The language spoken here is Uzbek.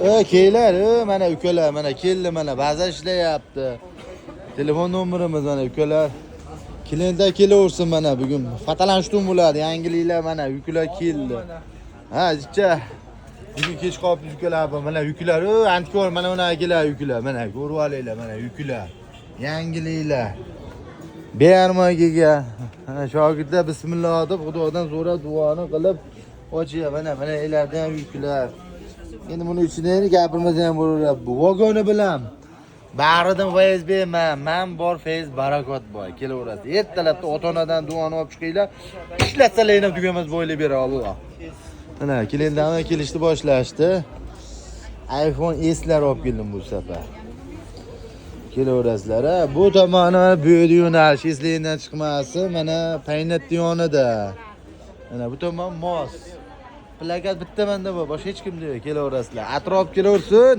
Keylar, mana ukalar, mana keldi, mana baza ishlayapti. Telefon nomerimiz mana ukalar. Klientlar kelaversin mana bugun. Fotolanishtum bo'ladi. Yangiliklar mana ukalar keldi. Ha, jicha. Bugun kech qolibdi ukalar, mana ukalar, antikor mana unagilar ukalar, mana ko'rib olinglar, mana ukalar. Yangiliklar. Bermagiga. Shogirdlar bismillah deb Xudodan so'rab duoni qilib ochya, mana elardan ukalar. Endi buni ichida gapirmasa ham bo'laveradi. Bu vagoni bilan bag'ridan fayz berman. Men bor fayz barakot boy. Kelaverasiz. Ertalabda ota-onadan duoni olib chiqinglar. Ishlatsalar ham tugamas bo'ylab bera Alloh. Mana klientlarga kelishni boshlashdi. iPhone S'lar olib keldim bu safar. Kelaverasizlar. Bu tomoni bu yo'nalish eslaydan chiqmasin. Mana paynat yonida. Mana bu tomon mos. Plakat bitta menda bor, boshqa hech kimda yo'q. Kelaverasizlar. Atrof kelaversin.